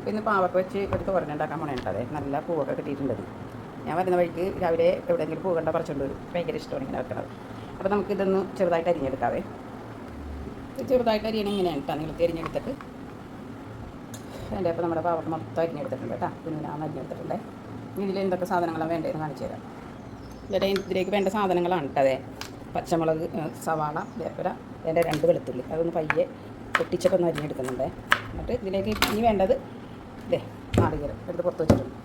ഇന്ന് പാവക്ക വെച്ച് ഒരു തോരൻ ഉണ്ടാക്കാൻ പോണേണ്ടത് നല്ല പൂവൊക്കെ കിട്ടിയിട്ടുണ്ട്. ഞാൻ വരുന്ന വഴിക്ക് രാവിലെ എവിടെയെങ്കിലും പൂ കണ്ട പറിച്ചുകൊണ്ട് വരും. ഭയങ്കര ഇഷ്ടമാണ് ഇങ്ങനെ വെക്കുന്നത്. അപ്പോൾ നമുക്കിതൊന്ന് ചെറുതായിട്ട് അരിഞ്ഞെടുക്കാവേ. ചെറുതായിട്ട് അരിയണം ഇങ്ങനെയാണ് കേട്ടോ. നിങ്ങൾ അരിഞ്ഞെടുത്തിട്ട് അതിൻ്റെ അപ്പോൾ നമ്മുടെ പാവക്ക മൊത്തം അരിഞ്ഞെടുത്തിട്ടുണ്ട് കേട്ടോ. പിന്നെ അരിഞ്ഞെടുത്തിട്ടുണ്ട്. ഇതിൽ എന്തൊക്കെ സാധനങ്ങളാണ് വേണ്ടതെന്ന് കാണിച്ചു തരാം. ഇതിലേക്ക് വേണ്ട സാധനങ്ങളാണ് കേട്ടോ. അതെ, പച്ചമുളക്, സവാള, വേപ്പില, അതിൻ്റെ 2 വെളുത്തുള്ളി. അതൊന്ന് പയ്യെ പൊട്ടിച്ചൊക്കെ ഒന്ന് അരിഞ്ഞെടുക്കുന്നുണ്ട്. എന്നിട്ട് ഇതിലേക്ക് ഇനി വേണ്ടത് ഇതേ നാളികേരം എടുത്ത് പുറത്ത് വെച്ചിട്ടുണ്ട്.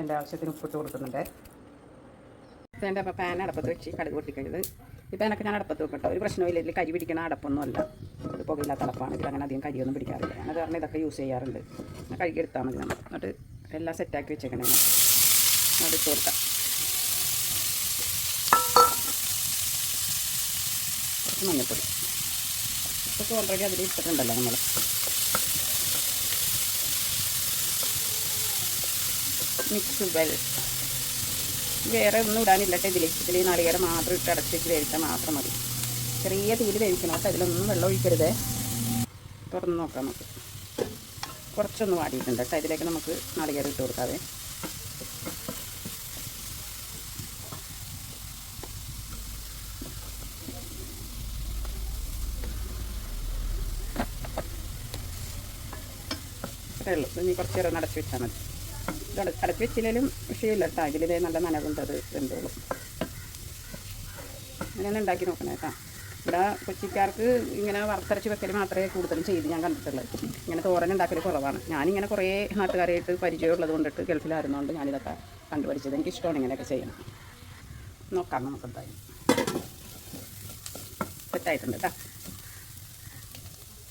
എൻ്റെ ആവശ്യത്തിന് ഉപ്പിട്ട് കൊടുക്കുന്നുണ്ട്. എൻ്റെ അപ്പോൾ പാൻ അടപ്പത്ത് വെച്ച് കടുക് പൊട്ടിക്കരുത്. ഈ പാനൊക്കെ ഞാൻ അടപ്പത്ത് വെക്കട്ടോ. ഒരു പ്രശ്നമില്ല. ഇതിൽ കരി പിടിക്കണ അടപ്പൊന്നും അല്ല. ഇത് പുകയില്ലാത്ത അടപ്പാണ്. ഇതിൽ അങ്ങനെ അധികം കരിയൊന്നും പിടിക്കാറില്ല. അത് കാരണം ഇതൊക്കെ യൂസ് ചെയ്യാറുണ്ട്. കഴുകിയെടുത്താൽ മതി നമ്മൾ. എന്നിട്ട് എല്ലാം സെറ്റാക്കി വെച്ചേക്കണേ. അത് ഇട്ട് കൊടുക്കാം. കുറച്ച് മഞ്ഞൾപ്പൊടി ഇതൊക്കെ ഓൾറെഡി അതിൽ ഇട്ടിട്ടുണ്ടല്ലോ നമ്മൾ. Mix well. വേറെ ഒന്നും ഇടാനില്ല കേട്ടോ. ഇതിൽ നാളികേരം മാത്രം ഇട്ട് അടച്ച് വെച്ച് വേവിച്ചാൽ മാത്രം മതി. ചെറിയ തീയിൽ വേവിക്കണം കേട്ടോ. ഇതിലൊന്നും വെള്ളം ഒഴിക്കരുതേ. തുറന്ന് നോക്കാം നമുക്ക്. കുറച്ചൊന്ന് വാടിയിട്ടുണ്ട് കേട്ടോ. ഇതിലേക്ക് നമുക്ക് നാളികേരം ഇട്ട് കൊടുക്കാവേ. അത്രേ ഉള്ളൂ. ഇനി കുറച്ച് നേരം അടച്ച് വെച്ചാൽ മതി. ഇത് അടച്ച് വെച്ചില്ലെങ്കിലും വിഷയമില്ല കേട്ടോ. ഇതിൽ നല്ല നനവുണ്ട്. അത് വെന്തോളും. ഇങ്ങനെ ഉണ്ടാക്കി നോക്കണേ കേട്ടോ. ഇവിടെ കൊച്ചിക്കാർക്ക് ഇങ്ങനെ വറുത്തരച്ച് വെക്കൽ മാത്രമേ കൂടുതലും ചെയ്ത് ഞാൻ കണ്ടിട്ടുള്ളത്. ഇങ്ങനെ തോരൻ ഉണ്ടാക്കൽ കുറവാണ്. ഞാനിങ്ങനെ കുറേ നാട്ടുകാരായിട്ട് പരിചയമുള്ളത് കൊണ്ടിട്ട് ഗൾഫിലായിരുന്നുകൊണ്ട് ഞാനിതൊക്കെ കണ്ടുപഠിച്ചത്. എനിക്കിഷ്ടമാണ് ഇങ്ങനെയൊക്കെ ചെയ്യണം. നോക്കാം നമുക്ക്. എന്തായാലും സെറ്റായിട്ടുണ്ട് കേട്ടോ.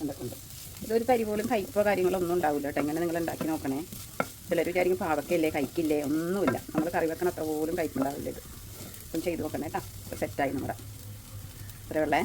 എന്തൊക്കെ ഉണ്ട്. ഇതൊരു തരി പോലും കയ്പോ കാര്യങ്ങളൊന്നും ഉണ്ടാവില്ല കേട്ടോ. ഇങ്ങനെ നിങ്ങൾ ഉണ്ടാക്കി നോക്കണേ. ചിലർ വിചാരിക്കും പാവക്കയില്ലേ കഴിക്കില്ലേ. ഒന്നുമില്ല. നമ്മൾ കറി വെക്കണ അത്ര പോലും കയ്പുണ്ടാവില്ല. ഇത് അപ്പം ചെയ്ത് നോക്കണേ കേട്ടോ. സെറ്റായി നമ്മുടെ. അത്രേ ഉള്ളേ.